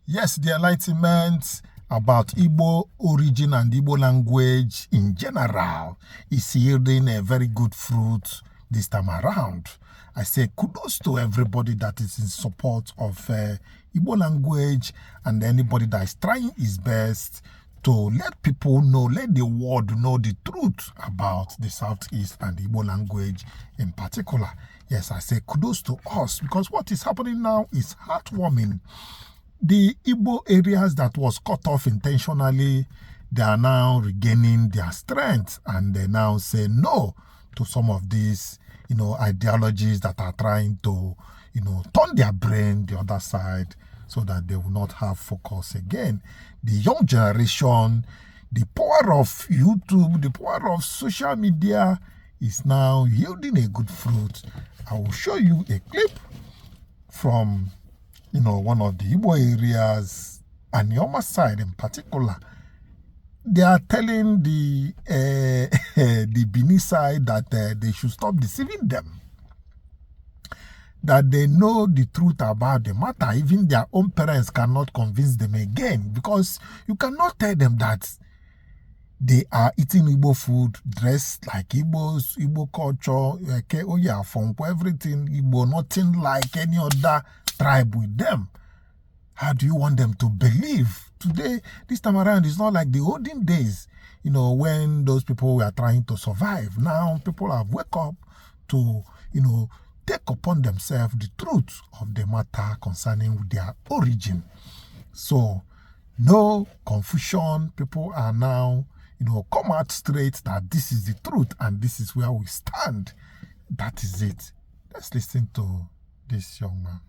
Yes, the enlightenment about Igbo origin and Igbo language in general is yielding a very good fruit this time around. I say kudos to everybody that is in support of Igbo language and anybody that is trying his best to let people know, let the world know the truth about the Southeast and Igbo language in particular. Yes, I say kudos to us because what is happening now is heartwarming. The Igbo areas that was cut off intentionally, they are now regaining their strength and they now say no to some of these, ideologies that are trying to, turn their brain the other side so that they will not have focus again. The young generation, the power of YouTube, the power of social media is now yielding a good fruit. I will show you a clip from one of the Igbo areas, Anioma side in particular. They are telling the the Benin side that they should stop deceiving them. That they know the truth about the matter. Even their own parents cannot convince them again because you cannot tell them that they are eating Igbo food, dressed like Igbos, Igbo culture, from everything Igbo, nothing like any other tribe with them. How do you want them to believe? Today, this time around, it's not like the olden days, when those people were trying to survive. Now, people have woke up to, take upon themselves the truth of the matter concerning their origin. So, no confusion. People are now, come out straight that this is the truth and this is where we stand. That is it. Let's listen to this young man.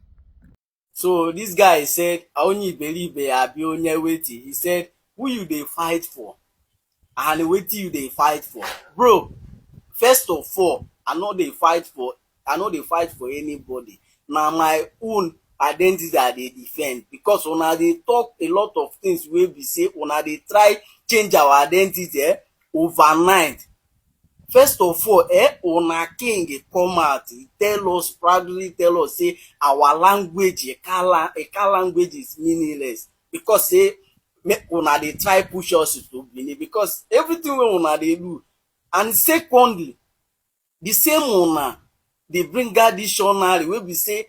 So this guy said, I only believe he said, who you they fight for? And what you they fight for? Bro, first of all, I know they fight for anybody. Now my own identity that they defend. Because when they talk a lot of things we be say, when they try change our identity overnight. First of all, una king come out, proudly tell us, say our language, a language is meaningless. Because say una they try push us to Benin. Because everything we una they do. And secondly, the same una they bring out dictionary where we say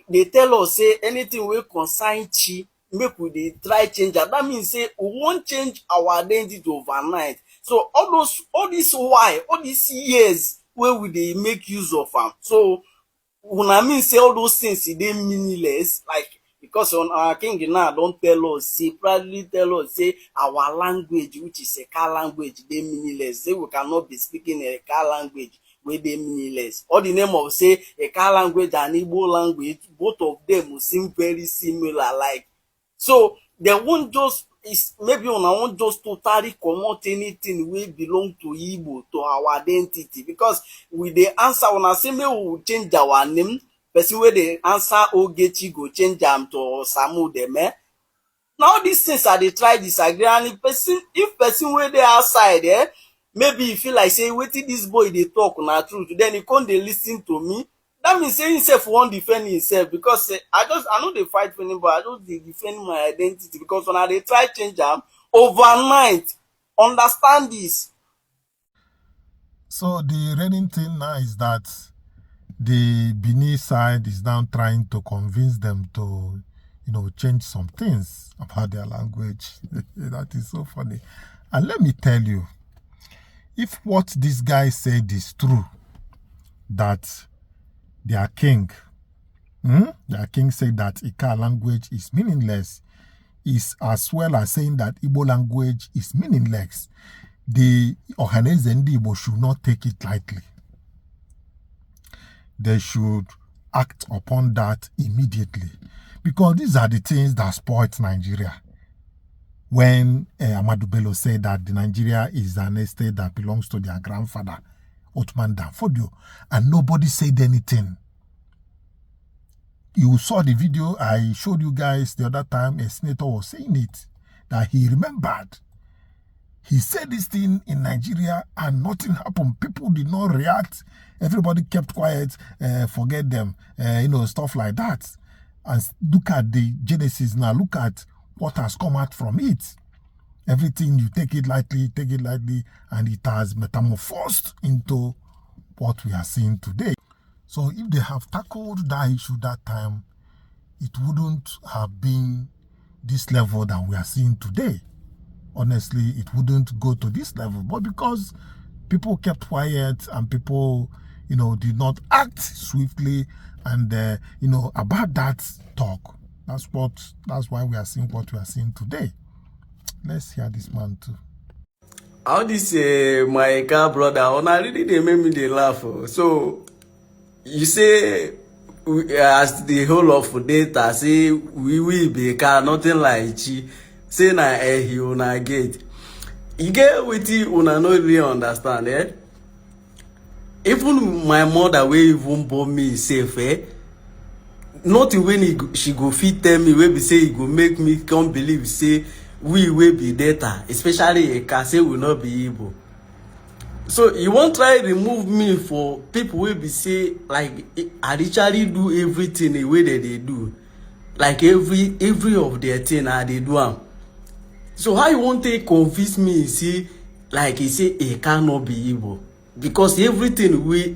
they tell us say anything we concern chi, make we dey try change that. That means say we won't change our identity overnight. So all these years where we dey make use of them. So una mean say all those things they meaningless, like because on our king now don't tell us, say proudly tell us say our language, which is a car language, they meaningless. Say we cannot be speaking a car language where they meaningless. All the name of say a car language and Igbo language, both of them will seem very similar. Like so they won't just maybe on I won't just totally comot anything we belong to Igbo, to our identity, because with the answer when I say maybe we will change our name, person where the answer Ogechi go change them to Samu them. Now these things are they try disagree, and if person where they outside maybe you feel like say wetin this boy they talk na truth, then he come dey listen to me. That means say himself won't defend himself, because I know they fight for him, but I just defend my identity, because when they try change them overnight. Understand this. So the reigning thing now is that the Benin side is now trying to convince them to, change some things about their language. That is so funny. And let me tell you, if what this guy said is true, that their king said that Ika language is meaningless, is as well as saying that Igbo language is meaningless, the Ohanese and Igbo should not take it lightly. They should act upon that immediately, because these are the things that spoiled Nigeria. When Ahmadu Bello said that the Nigeria is an estate that belongs to their grandfather, Ottoman Danfodio, and nobody said anything. You saw the video I showed you guys the other time. A senator was saying it, that he remembered. He said this thing in Nigeria and nothing happened. People did not react. Everybody kept quiet, forget them, stuff like that. and look at the Genesis now. Look at what has come out from it. Everything, you take it lightly, and it has metamorphosed into what we are seeing today. So if they have tackled that issue that time, it wouldn't have been this level that we are seeing today. Honestly, it wouldn't go to this level. But because people kept quiet and people, did not act swiftly and, about that talk, that's why we are seeing what we are seeing today. Let's hear this man too. How this my car brother, really they make me they laugh. So you say as the whole of data say we will be car nothing like chi say na he una get. You get wetin una no really understand, eh? Even my mother wey even born me sef, nothing when she go fit tell me wey be say e go make me come believe say we will be data, especially a car say will not be Igbo. So you won't try remove me for people will be say like I literally do everything the way that they do, like every of their thing they do am. So how you want to convince me see like he say it cannot be Igbo? Because everything we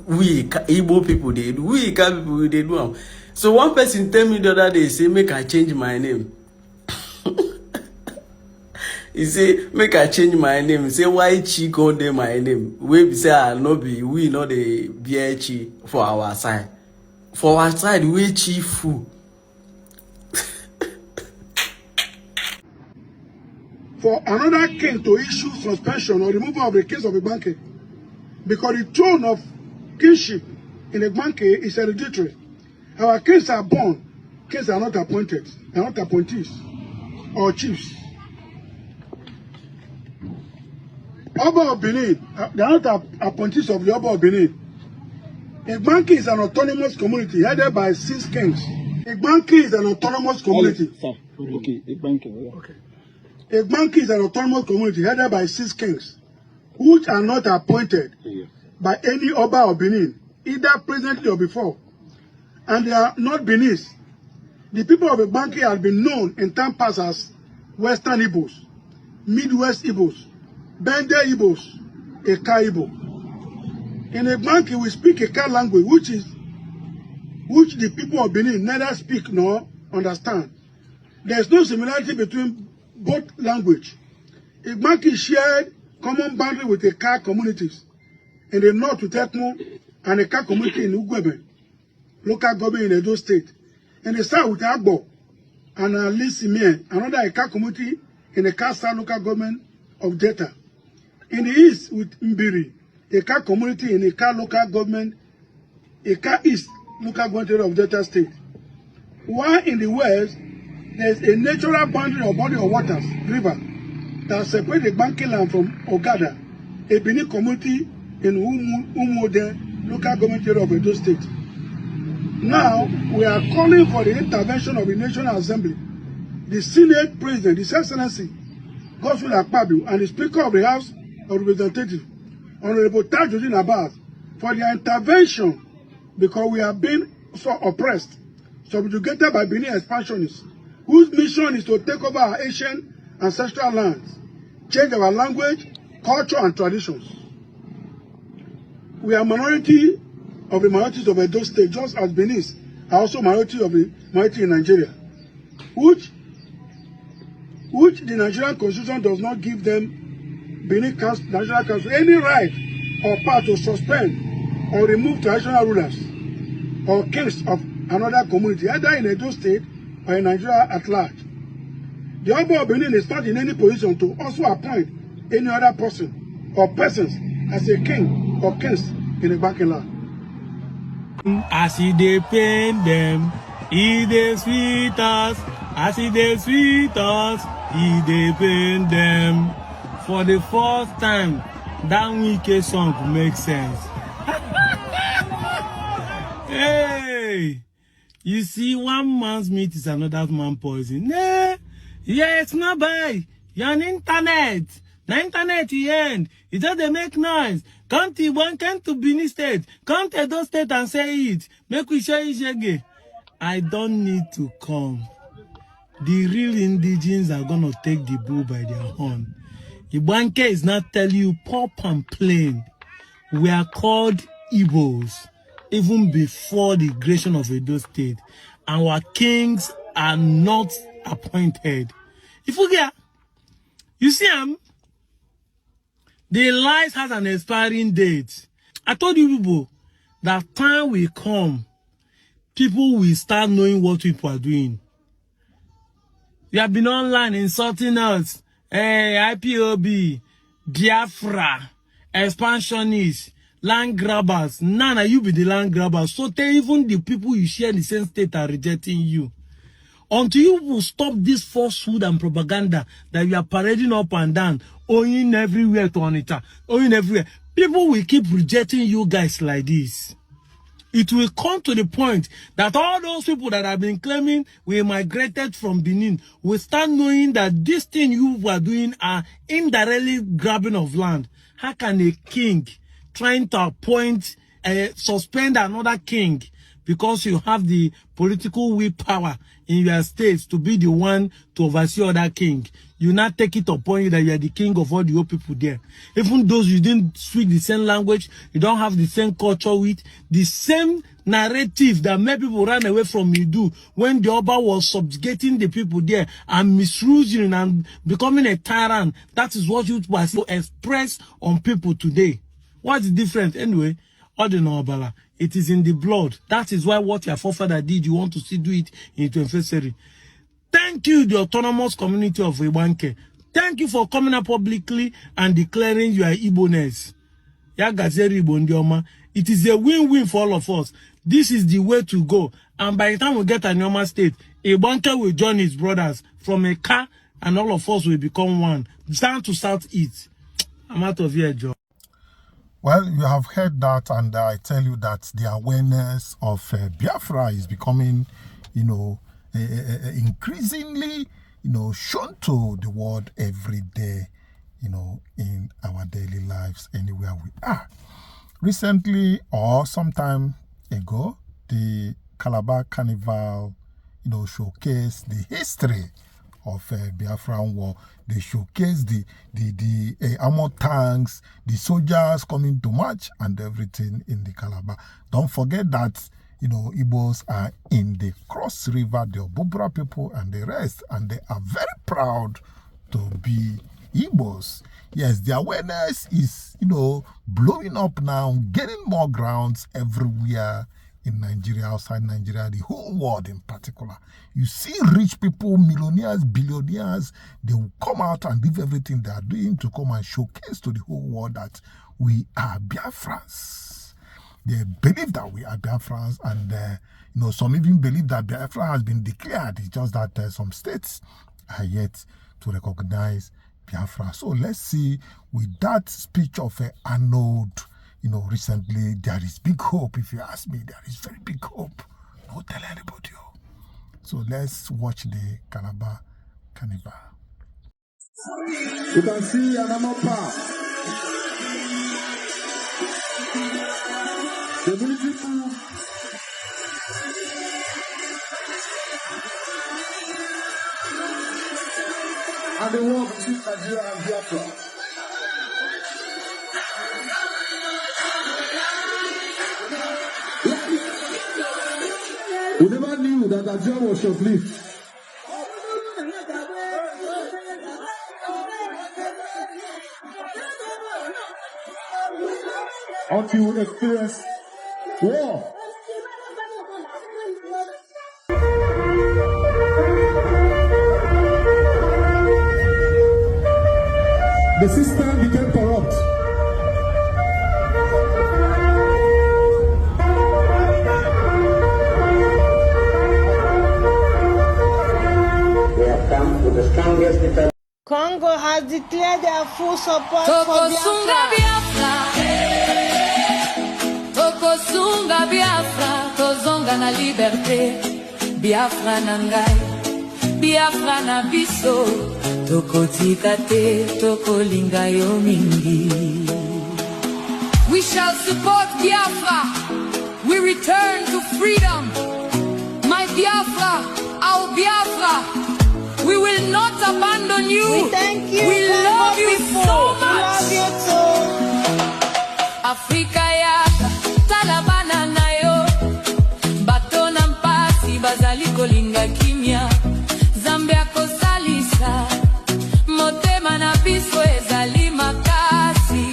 Igbo people they do, we Igbo people they do am. So one person tell me the other day say make I change my name. He say make I change my name. He say why Chi go dey my name? We say I no be we no dey bear Chi for our side. For our side we Chi full. For another king to issue suspension or removal of the case of a banker, because the throne of kingship in a banker is hereditary. Our kings are born, kings are not appointed, they are not appointees or chiefs. Oba of Benin, they are not appointees of the Oba of Benin. Igbanki is an autonomous community headed by 6 kings. Igbanki is an autonomous community. Okay, Igbanki. Okay. Igbanki is an autonomous community headed by 6 kings, which are not appointed by any Oba of Benin, either presently or before. And they are not Beninese. The people of Igbanki have been known in time past as Western Igbos, Midwest Igbos, Bende Igbos, Eka Igbo. In Igbanki, we speak Eka language, which the people of Benin neither speak nor understand. There is no similarity between both language. Igbanki shared common boundary with Eka communities in the north with Ekmo and Eka community in Ugwebe, local government in Edo State. In the south with Agbo and Alisimie, another Eka community in the Kasa local government of Delta. In the east with Mbiri, Eka community in Eka local government, Eka East local government of Delta State. While in the west, there is a natural boundary or body of waters, river, that separates the Igbanki land from Ogada, a Benin community in Umode local government area of Edo State. Now, we are calling for the intervention of the National Assembly, the Senate President, His Excellency, Godswill Akpabio, and the Speaker of the House of Representatives, Honorable Tajuddin Abbas, for their intervention because we have been so oppressed, subjugated by Benin expansionists, whose mission is to take over our ancient ancestral lands, change our language, culture, and traditions. We are minority of the minorities of Edo State, just as Benin are also minority of the minority in Nigeria, which the Nigerian Constitution does not give them, Benin National Council, any right or power to suspend or remove traditional rulers or kings of another community, either in Edo State or in Nigeria at large. The Oba of Benin is not in any position to also appoint any other person or persons as a king or kings in the Igbanki land. As they pain them, they sweet us. As they sweet us, they pain them. For the first time, that wicked song makes sense. Hey, you see, one man's meat is another man's poison. Nah, yeah, it's not by. You're on internet. The internet you end. It just they make noise. Come to Benin State. Come to Edo State and say it. Make we show you again. I don't need to come. The real indigenes are going to take the bull by their horn. Ibanke is not telling you pop and plain. We are called Igbos even before the creation of Edo State. Our kings are not appointed. If we get, you see, the lies has an expiring date. I told you people that time will come, people will start knowing what people are doing. You have been online insulting us. Hey, IPOB, Biafra, expansionists, land grabbers. Nana, you be the land grabbers. So even the people you share in the same state are rejecting you. Until you will stop this falsehood and propaganda that you are parading up and down, owing everywhere to Onitsha, owing everywhere, people will keep rejecting you guys like this. It will come to the point that all those people that have been claiming we migrated from Benin will start knowing that this thing you are doing are indirectly grabbing of land. How can a king trying to appoint, suspend another king because you have the political willpower in your states to be the one to oversee other king? You not take it upon you that you are the king of all the old people there. Even those you didn't speak the same language, you don't have the same culture with, the same narrative that made people run away from Idu when the Oba was subjugating the people there and misusing and becoming a tyrant. That is what you was expressed on people today. What's the difference? Anyway, Odinobala, it is in the blood. That is why what your forefather did, you want to still do it in 21st century. Thank you, the autonomous community of Ibanke. Thank you for coming up publicly and declaring your Igbo-ness. Anioma. It is a win-win for all of us. This is the way to go. And by the time we get Anioma State, Ibanke will join his brothers from a car and all of us will become one. Down to Southeast. I'm out of here, Joe. Well, you have heard that, and I tell you that the awareness of Biafra is becoming, increasingly, shown to the world every day, in our daily lives, anywhere we are. Recently, or some time ago, the Calabar Carnival, showcased the history of Biafran War. They showcased the armored tanks, the soldiers coming to march and everything in the Calabar. Don't forget that, Igbos are in the Cross River, the Obubra people and the rest, and they are very proud to be Igbos. Yes, the awareness is, blowing up now, getting more grounds everywhere in Nigeria, outside Nigeria, the whole world in particular. You see rich people, millionaires, billionaires, they will come out and leave everything they are doing to come and showcase to the whole world that we are Biafrans. They believe that we are Biafrans, and some even believe that Biafra has been declared. It's just that some states are yet to recognize Biafra. So let's see, with that speech of Arnold, recently, there is big hope. If you ask me, there is very big hope. Don't tell anybody. So let's watch the Calabar Carnival. You can see Anioma. The military coup and the war between Nigeria and Biafra. We never knew that Nigeria was short-lived. Until we experience war. The system became corrupt. Congo has declared their full support for Biafra. Tokosunga Biafra, tozonga na liberté. Biafra na ngai, Biafra na biso. Tokotika te, tokolinga yo mingi. We shall support Biafra. We return to freedom. My Biafra, our Biafra. We will not abandon you. We thank you. We love you people. so We much. love you too. Afrika yaka, talabana na yo. Bato na mpasi, bazali kolinga kimia. Zambia kosalisa, motema na biso ezali makasi.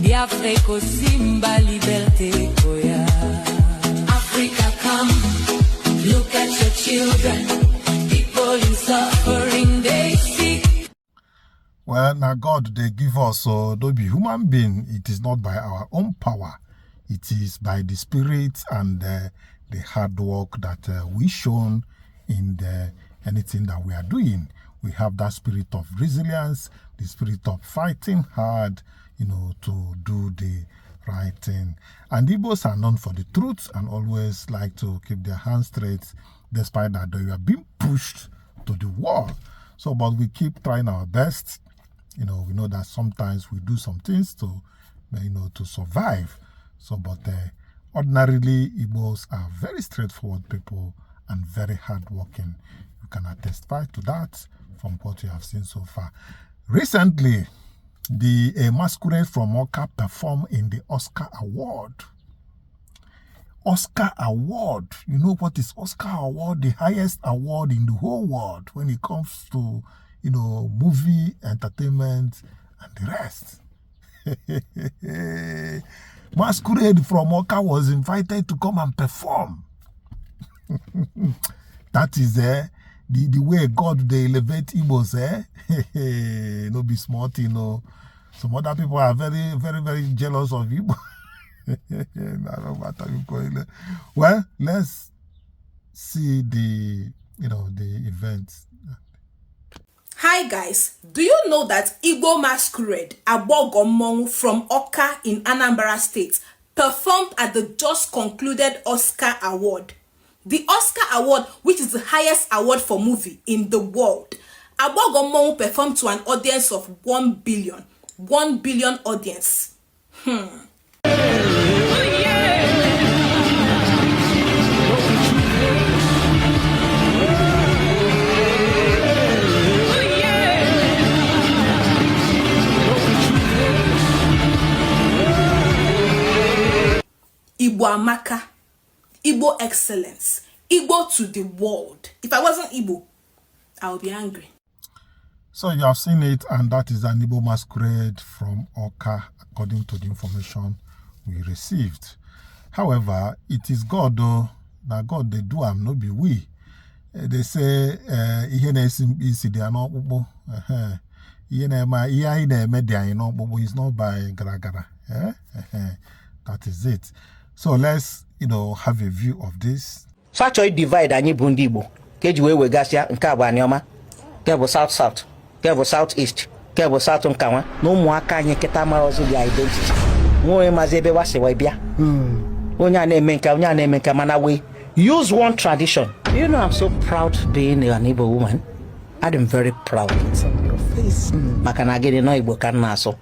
Biafra kosimba liberté koya. Africa, come, look at your children. People in suffering, they see. Well, now God, they give us, so don't be human being. It is not by our own power. It is by the Spirit and the hard work that we shown in anything that we are doing. We have that spirit of resilience, the spirit of fighting hard, to do the right thing. And Igbos are known for the truth and always like to keep their hands straight, despite that they are being pushed to the wall. So, but we keep trying our best. We know that sometimes we do some things to, to survive. So, but ordinarily, Igbos are very straightforward people and very hardworking. You can testify to that from what you have seen so far. Recently, the masquerade from Oka performed in the Oscar Award. Oscar Award. You know what is Oscar Award? The highest award in the whole world when it comes to, movie, entertainment, and the rest. Masquerade from Oka was invited to come and perform. That is the way God they elevate Igbos, no be smart, Some other people are very, very, very jealous of Igbo. Well, let's see the events. Hi guys, do you know that Igbo masquerade Abogomong from Oka in Anambra State performed at the just concluded Oscar Award? The Oscar Award, which is the highest award for movie in the world. Abogomong performed to an audience of 1 billion. 1 billion audience. Igbo Amaka, Igbo excellence, Igbo to the world. If I wasn't Igbo, I would be angry. So you have seen it, and that is an Igbo masquerade from Oka, according to the information we received. However, it is God, though. Now God, they do am, no be we. They say, is not by gara. That is it. So let's, have a view of this. Such a divide anyị bụ ndị Igbo. Keji wee wegasịa nke a bụ Anioma, nke bụ South South, nke bụ South East, nke bụ South Nkanwa, na ụmụaka anyị kịta mara ọzọ dị identity. Nwe mazi ebe wasiwa bịa. Onye a na-eme nke, onye a na-eme nke, mana we use one tradition. You know, I'm so proud being an Igbo woman. I'm very proud. It's on your face. Maka na gịnị no Igbo ka na asụ.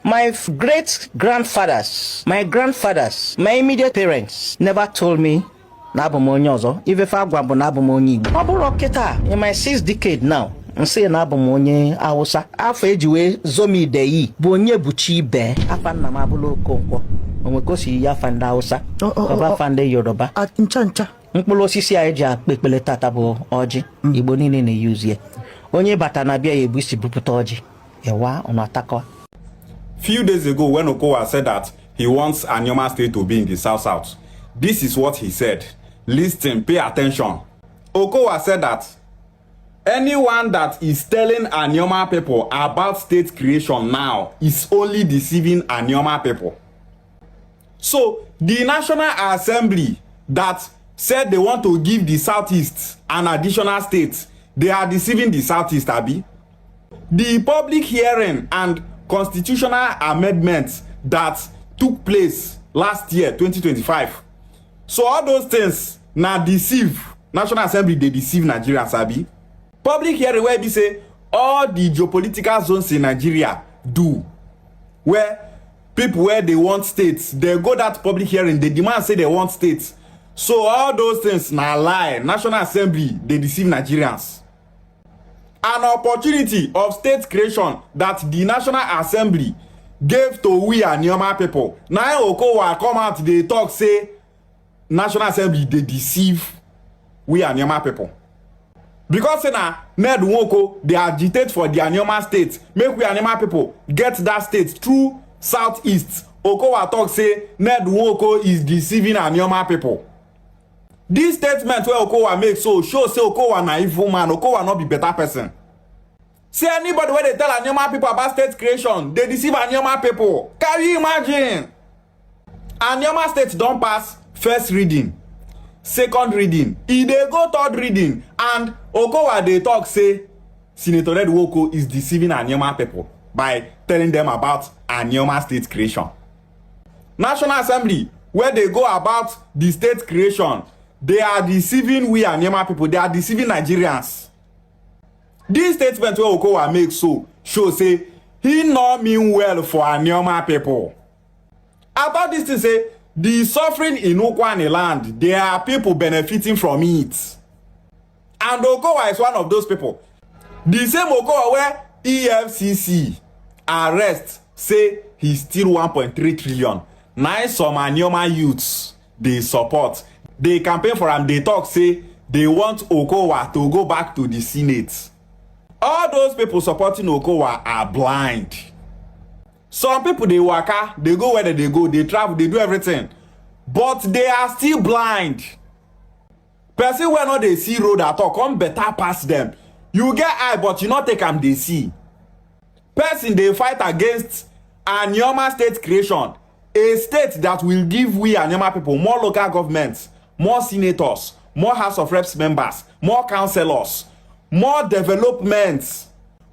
My great-grandfathers, my grandfathers, my immediate parents never told me Nabumonyozo, if I go Nabumoni. In my 6th decade now, I'm saying Nabumonye, I was half age way, Zomi Dei, Bonye Buchi Bear, Apan Namabulo Congo, and we go see Yafandausa, Fande Yoruba, at Inchancha. Mpolo sisi aja pekpele tatabo oji Igbo nini ne use ye. Onye batanabia yebusi buputa oji. Few days ago, when Okowa said that he wants Anioma State to be in the South, this is what he said. Listen, pay attention. Okowa said that anyone that is telling Anioma people about state creation now is only deceiving Anioma people. So, the National Assembly that said they want to give the Southeast an additional state, they are deceiving the Southeast, Abi. The public hearing and constitutional amendments that took place last year, 2025. So all those things now deceive National Assembly, they deceive Nigerians, Abi. Public hearing where we say all the geopolitical zones in Nigeria do, where people where they want states, they go that public hearing, they demand say they want states. So all those things na lie. National Assembly, they deceive Nigerians. An opportunity of state creation that the National Assembly gave to we Anioma people. Now Okowa come out, they talk, say, National Assembly, they deceive we Anioma people. Because na Ned Nwoko, they agitate for the Anioma state. Make we Anioma people get that state through Southeast. Okowa talk, say, Ned Nwoko is deceiving Anioma people. This statement where Okowa makes so show say Okowa na evil man, Okowa not be better person. See anybody where they tell Anioma people about state creation, they deceive Anioma people. Can you imagine? Anioma state don't pass first reading, second reading, e dey go third reading, and Okowa they talk say Senator Ned Nwoko is deceiving Anioma people by telling them about Anioma state creation. National Assembly, where they go about the state creation, they are deceiving we Anioma people. They are deceiving Nigerians. This statement where Okowa makes so show say he not mean well for Anioma people. I thought this to say the suffering in Ukwane land, there are people benefiting from it. And Okowa is one of those people. The same Okowa where EFCC arrest say he steal 1.3 trillion. Now some Anioma youths they support. They campaign for him. They talk say they want Okowa to go back to the Senate. All those people supporting Okowa are blind. Some people they waka, they go where they go, they travel, they do everything. But they are still blind. Person where not they see road at all, come better past them. You get eye, but you not take them they see. Person they fight against Anioma state creation. A state that will give we Anioma people more local governments, more senators, more House of Reps members, more councillors, more developments,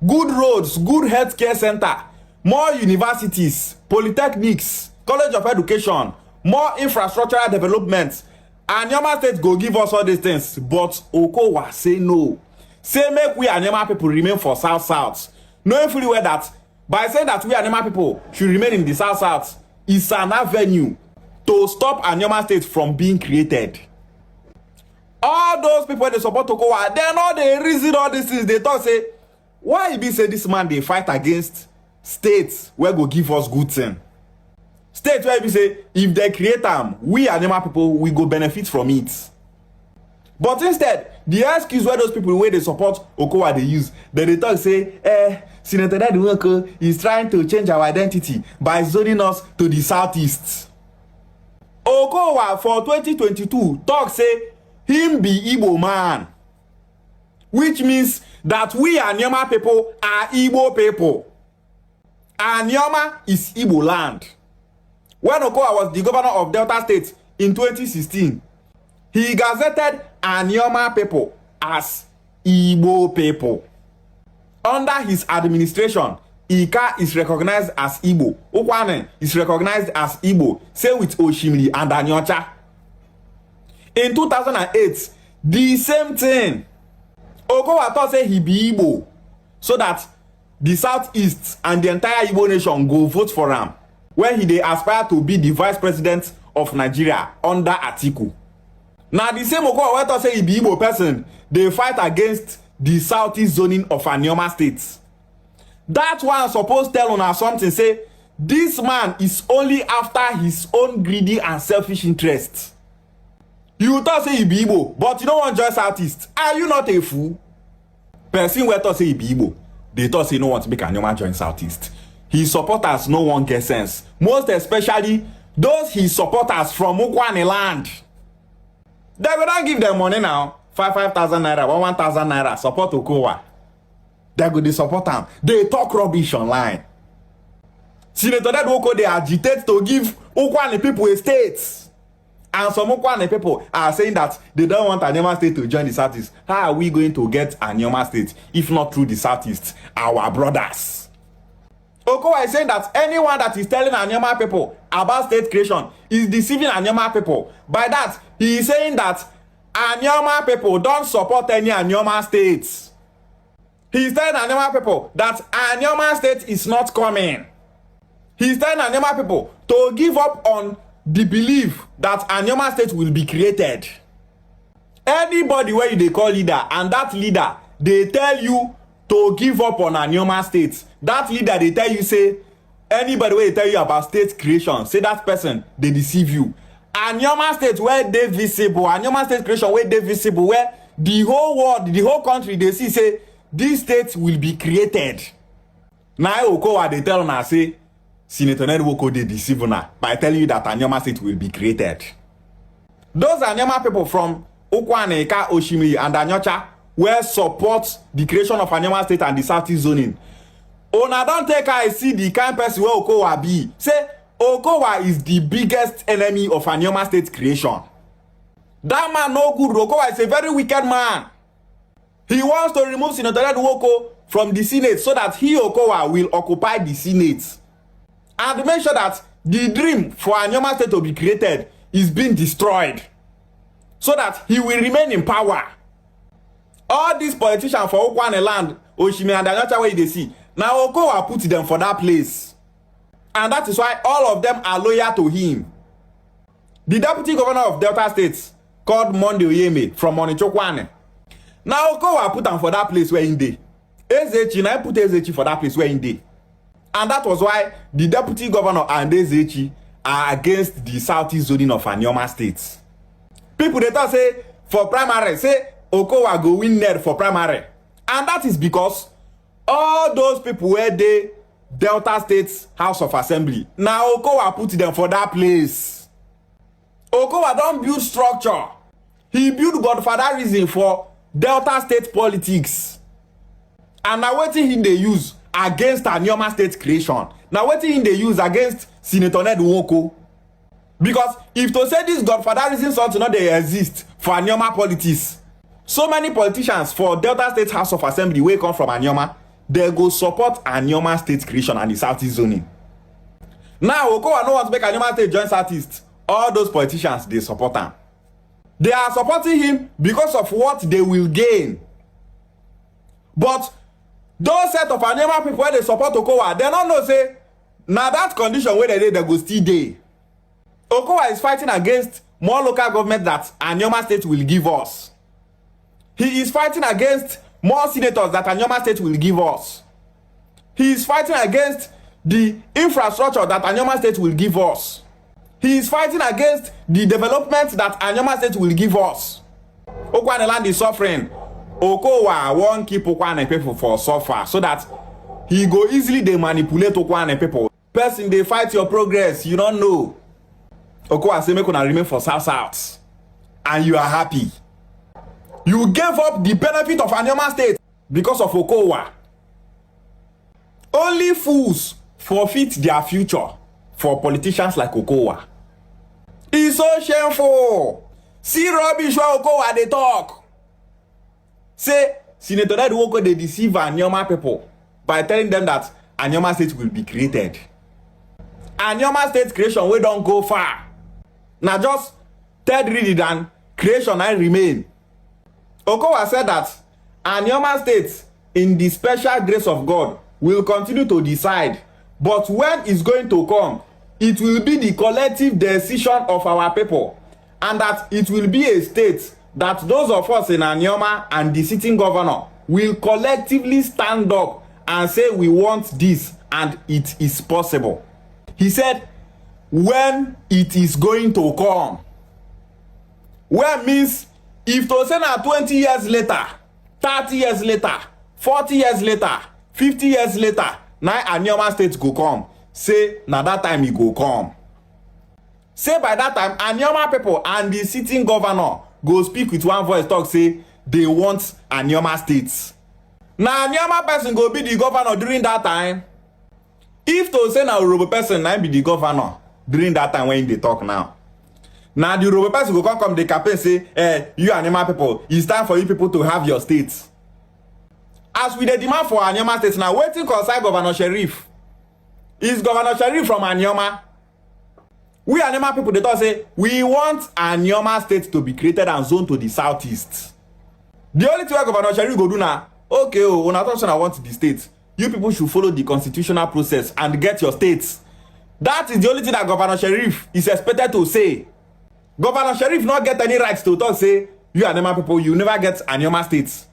good roads, good healthcare center, more universities, polytechnics, college of education, more infrastructural development. Anioma state go give us all these things, but Okowa say no. Say make we Anioma people remain for South. Knowing fully well that by saying that we Anioma people should remain in the South is an avenue to stop Anioma state from being created. All those people they support Okowa, they know they reason all these things. They talk say, why e be say this man they fight against states where go give us good thing? States where e be say if they create them, we Anioma people we go benefit from it. But instead, the excuse where those people where they support Okowa they use, they talk say, Senator Ned Nwoko is trying to change our identity by zoning us to the Southeast. Okowa for 2022 talk say him be Igbo man, which means that we Anioma people are Igbo people. Anioma is Igbo land. When Okowa was the governor of Delta State in 2016, he gazetted Anioma people as Igbo people. Under his administration, Ika is recognized as Igbo. Ukwane is recognized as Igbo. Same with Oshimili and Anyocha. In 2008, the same thing. Okowa thought say he be Igbo, so that the Southeast and the entire Igbo nation go vote for him when he they aspire to be the vice president of Nigeria under Atiku. Now the same Okowa thought say he be Igbo person, they fight against the Southeast zoning of Anioma state. That one supposed tell on something say this man is only after his own greedy and selfish interests. You thought say he be Igbo, but you don't want to join Southeast. Are you not a fool? Person where thought say he be Igbo, they thought say no want to make Anioma join Southeast. His supporters no one get sense. Most especially those his supporters from Ukwane land. They will not give them money now. 5,000 naira, 1,000 naira, support Okowa. They go they support them. They talk rubbish online. Senator Ned Nwoko, they agitate to give Ukwane people a state. And some Ukwane people are saying that they don't want Anioma state to join the Southeast. How are we going to get Anioma state if not through the Southeast? Our brothers. Okowa is saying that anyone that is telling Anioma people about state creation is deceiving Anioma people. By that, he is saying that Anioma people don't support any Anioma states. He's telling Anioma people that Anioma state is not coming. He's telling Anioma people to give up on the belief that Anioma state will be created. Anybody where they call leader and that leader they tell you to give up on Anioma state. That leader they tell you say anybody where they tell you about state creation, say that person they deceive you. Anioma state where they visible, Anioma state creation where they visible, where the whole world, the whole country they see say this state will be created. Now Okowa they tell now say Senator Ned Woko they deceive now by telling you that Anioma state will be created. Those Anioma people from Okwaneka, Oshimiri, and Anyocha will support the creation of Anioma state and the Southeast zoning. Una don't take I see the kind person where Okowa be. Say Okowa is the biggest enemy of Anioma state creation. That man no good. Okowa is a very wicked man. He wants to remove Senator Ned Woko from the Senate so that he, Okowa, will occupy the Senate. And make sure that the dream for Anioma state to be created is being destroyed. So that he will remain in power. All these politicians for Okwane land, Oshimi and Anyocha where they see, now Okowa put them for that place. And that is why all of them are loyal to him. The deputy governor of Delta State, called Monday Oyeme from Onichokwane. Now Okowa put them for that place where in day. Ezechi, now put Ezechi for that place where in day. And that was why the deputy governor and Ezechi are against the Southeast zoning of Anioma State. People they thought say for primary, say Okowa go win net for primary. And that is because all those people where they Delta State House of Assembly, now Okowa put them for that place. Okowa don't build structure. He build godfatherism for Delta State politics. And now what thing they use against Anioma state creation. Now what thing they use against Senator Ned Woko. Because if to say this godfatherism something not they exist for Anioma politics, so many politicians for Delta State House of Assembly wey come from Anioma, they go support Anioma state creation and the Southeast zoning. Now Okowa no want to make Anioma state join Southeast. All those politicians they support him. They are supporting him because of what they will gain. But those set of Anioma people where they support Okowa, they don't know say now that condition where they go still dey. Okowa is fighting against more local government that Anioma state will give us. He is fighting against more senators that Anioma state will give us. He is fighting against the infrastructure that Anioma state will give us. He is fighting against the development that Anioma state will give us. Okwane land is suffering. Okowa won't keep Okwane people for suffer so that he go easily they manipulate Okwane people. Person they fight your progress, you don't know. Okowa say make una remain for South and you are happy. You gave up the benefit of Anioma state because of Okowa. Only fools forfeit their future for politicians like Okowa. It's so shameful. See rubbish where Okowa they talk. Say Senator Ned Woko they deceive Anioma people by telling them that Anioma state will be created. Anioma state creation we don't go far. Now just third reading and creation I remain. Okowa said that Anioma state in the special grace of God will continue to decide, but when it's going to come, it will be the collective decision of our people, and that it will be a state that those of us in Anioma and the sitting governor will collectively stand up and say we want this and it is possible. He said when it is going to come. When means if to say now 20 years later, 30 years later, 40 years later, 50 years later, now Anioma state go come. Say now that time he go come. Say by that time Anioma people and the sitting governor go speak with one voice, talk say they want Anioma states. Now Anioma person go be the governor during that time. If to say now Yoruba person now be the governor during that time when they talk now. Now the Yoruba person go come the campaign say, you Anioma people, it's time for you people to have your states. As we the demand for Anioma states now, waiting concern Governor Sheriff. Is Governor Sheriff from Anioma? We Anioma people they talk say we want Anioma state to be created and zoned to the southeast. The only thing Governor Sheriff go do now, okay, when I want the state, you people should follow the constitutional process and get your states. That is the only thing that Governor Sheriff is expected to say. Governor Sheriff not get any rights to talk, say, you Anioma people, you never get Anioma states.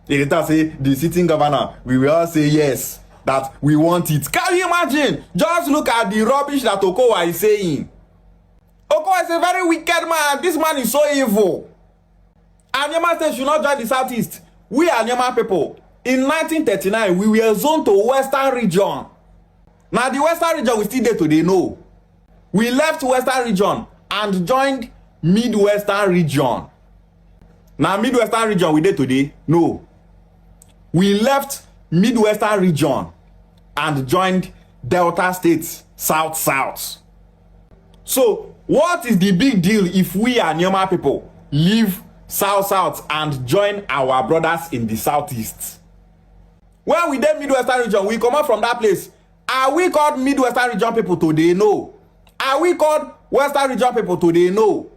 They tell say, the sitting governor, we will all say yes, that we want it. Can you imagine? Just look at the rubbish that Okowa is saying. Okowa is a very wicked man. This man is so evil. Anioma state should not join the Southeast. We Anioma people, in 1939, we were zoned to Western region. Now the Western region we still there today, no. We left Western region and joined Midwestern region. Now Midwestern region we there today, no. We left Midwestern region and joined Delta states, South. So what is the big deal if we Anioma people leave South and join our brothers in the Southeast? When we did Midwestern region, we come out from that place. Are we called Midwestern region people today? No. Are we called Western region people today? No.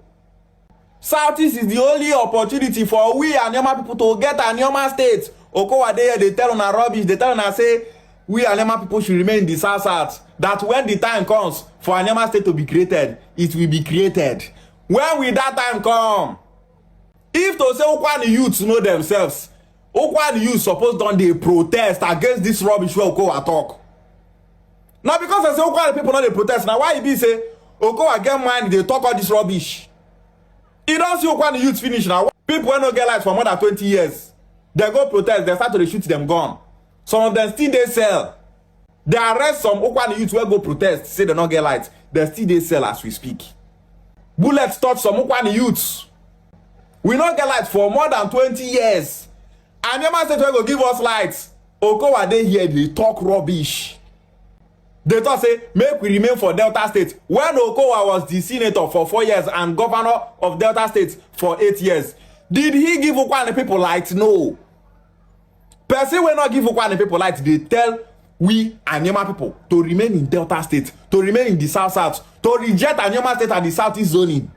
Southeast is the only opportunity for we Anioma people to get Anioma state. Okowa they tell on our rubbish, they tell on us say we Anioma people should remain in the South. That when the time comes for Anioma state to be created, it will be created. When will that time come? If to say Okwa youths know themselves, Okwa youths supposed don't they protest against this rubbish where Okowa talk. Now because I say Okwa people know they protest, now why you be say Okowa get mind they talk all this rubbish? You don't see Okwa youths finish now. People will not get lights for more than 20 years. They go protest, they start to shoot them gun. Some of them still they sell. They arrest some Okwa youths who go protest, say they not get lights. They still they sell as we speak. Bullets touch some Okwa youths. We not get lights for more than 20 years. And Anioma state will give us lights. Okowa they here, they talk rubbish. They thought say, make we remain for Delta State. When Okowa was the senator for 4 years and governor of Delta State for 8 years, did he give Okwa people lights? No. Person will not give Okwa people lights. They tell we Anioma people to remain in Delta State, to remain in the South, to reject Anioma State and the Southeast zoning.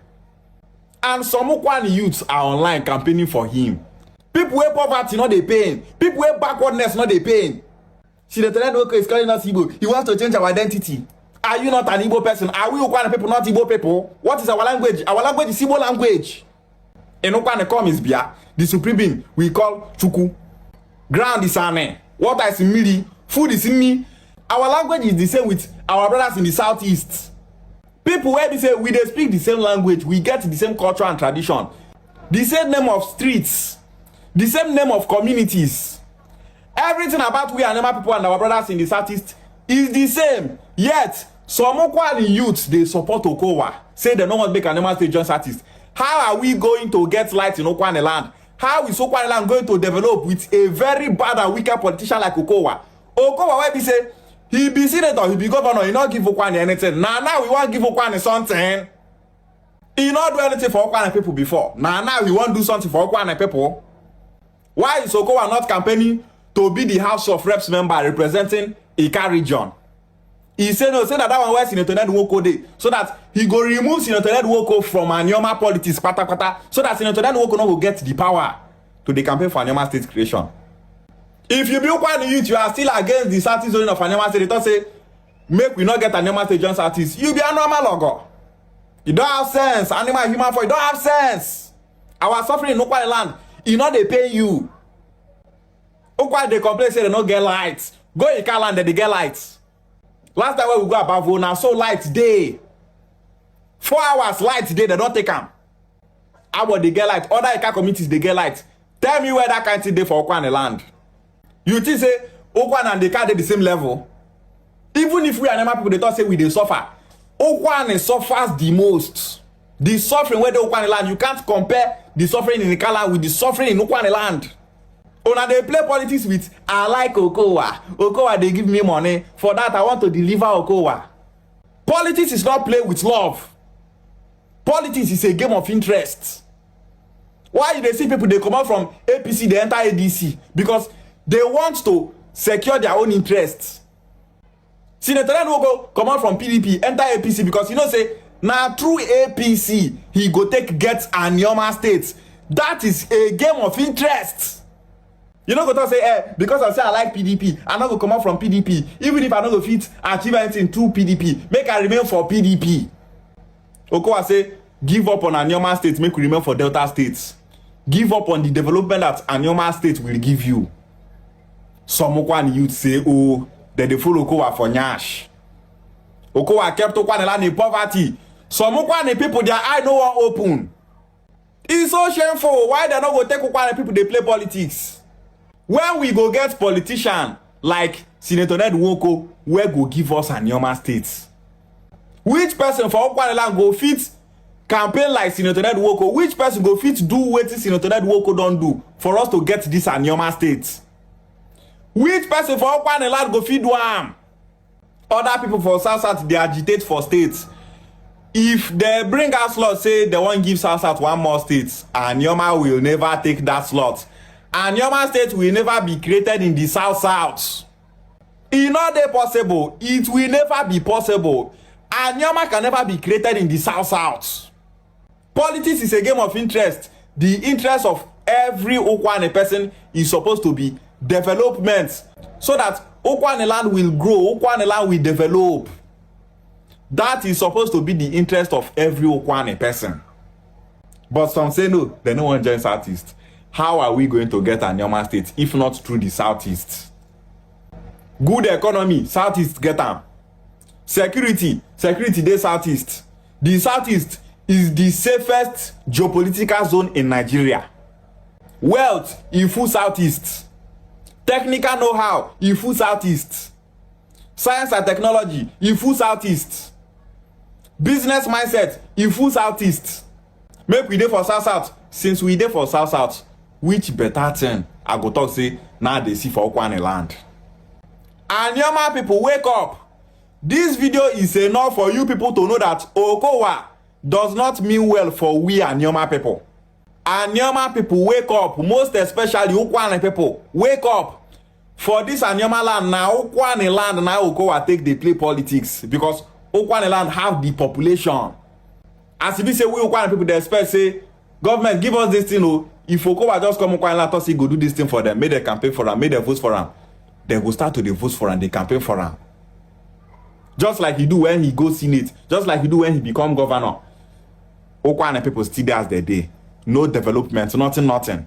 And some Okwa youths are online campaigning for him. People with poverty, not they paying. People with backwardness, not they paying. See, the Tenant is calling us Igbo. He wants to change our identity. Are you not an Igbo person? Are we Okwa people, not Igbo people? What is our language? Our language is Igbo language. In Okwa come is Bia. The supreme being we call Chuku. Ground is Ane. Water is Miri. Food is me. Our language is the same with our brothers in the Southeast. People where they say we they speak the same language, we get the same culture and tradition, the same name of streets, the same name of communities. Everything about we Anioma people and our brothers in the Southeast is the same. Yet some Okwa youths they support Okowa, say they don't want to make Anioma state join Southeast. How are we going to get light in Okwa land? How is Okwa land going to develop with a very bad and wicked politician like Okowa? Okowa where we say he be senator, he be governor, he not give Okwa anything. Now we want to give Okwa something. He not do anything for Okwa people before. Now we want to do something for Okwa people. Why is Okowa not campaigning to be the House of Reps member representing Ika region? He said no, say that one where Senator Ned Nwoko dey, so that he go remove Senator Ned Nwoko from Anioma politics, so that Senator Ned Nwoko no go get the power to the campaign for Anioma state creation. If you be Okwa youth, you are still against the Southeast zoning of Anioma state. They don't say make we not get Anioma state join Southeast. You be a normal logo. You don't have sense. Animal human for you don't have sense. Our suffering in Okwa land, you know they pay you. Okwa they complain say they don't get lights. Go in Ika land, they get lights. Last time when we go above now, so light day. 4 hours light day, they don't take them. How they get light? Other Ika communities they get light. Tell me where that kind of day for Okwa land. You think say Okwa and the car they the same level? Even if we Anioma people they don't say we they suffer. Okwa suffers the most. The suffering where the Okwa land, you can't compare the suffering in the land with the suffering in Okwa land. Una they play politics with I like Okowa. Okowa they give me money. For that I want to deliver Okowa. Politics is not play with love. Politics is a game of interest. Why you they see people they come out from APC they enter ADC? Because they want to secure their own interests. Senator Nwoko come out from PDP enter APC because you know say now through APC he go take get Anioma states. That is a game of interest. You know, go to say, because I say I like PDP, I not go come out from PDP. Even if I not go fit achieve anything to PDP, make I remain for PDP. Okowa say, give up on Anioma State, make we remain for Delta States. Give up on the development that Anioma State will give you. Some Okwan youth say, oh, that they follow Okowa for Nyash. Okowa kept Okwan in poverty. Some Okwan people, their eye no one open. It's so shameful. Why they not go take Okwan people, they play politics? When we go get politician like Senator Ned Nwoko, where go give us Anioma State? Which person for Okwaneland go fit campaign like Senator Ned Nwoko? Which person go fit do what Senator Ned Nwoko don't do for us to get this Anioma State? Which person for Okwaneland go fit do am? Other people for South, they agitate for states. If they bring out slot, say they won't give South one more state, Anioma will never take that slot. Anioma State will never be created in the South. It's not possible. It will never be possible. Anioma can never be created in the South. Politics is a game of interest. The interest of every Okwane person is supposed to be development, so that Okwane land will grow, Okwane land will develop. That is supposed to be the interest of every Okwane person. But some say no, they don't want to join Southeast. How are we going to get Anioma State if not through the Southeast? Good economy, Southeast get them. Security dey Southeast. The Southeast is the safest geopolitical zone in Nigeria. Wealth, in full Southeast. Technical know-how, in full Southeast. Science and technology, in full Southeast. Business mindset, in full Southeast. Make we dey for South. Since we dey for South, which better thing I go talk say now they see for Okwane land? Anioma people, wake up. This video is enough for you people to know that Okowa does not mean well for we Anioma people. Anioma people, wake up. Most especially Okwane people, wake up. For this Anioma land now, Okwane land now, Okowa take the play politics because Okwane land have the population. As if we say we Okwane people, they expect say government give us this thing. Oh, if Okowa just come Okwane land, say go do this thing for them, make them campaign for them, make them vote for them, they go start to the vote for them, they campaign for them. Just like he do when he goes Senate, just like he do when he become governor. Okwane people still there as they day. No development, nothing.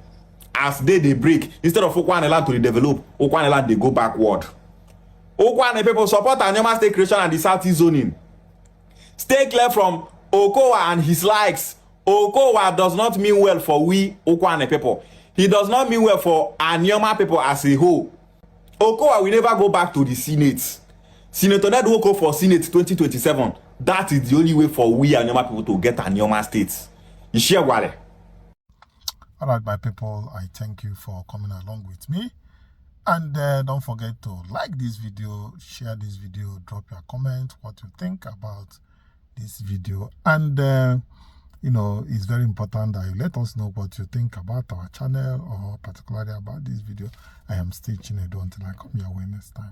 As they break, instead of Okwane land to develop, Okwane land they go backward. Okwane people support Anioma State creation and the Southeast zoning. Stay clear from Okowa and his likes. Okowa does not mean well for we Okwane people. He does not mean well for Anioma people as a whole. Okowa will never go back to the Senate. Senator Ned Nwoko for Senate 2027. That is the only way for we Anioma people to get Anioma State. Ishiagwale. All right, my people, I thank you for coming along with me. And don't forget to like this video, share this video, drop your comment, what you think about this video. And, you know, it's very important that you let us know what you think about our channel or particularly about this video. I am still Chinedu until I come your way next time.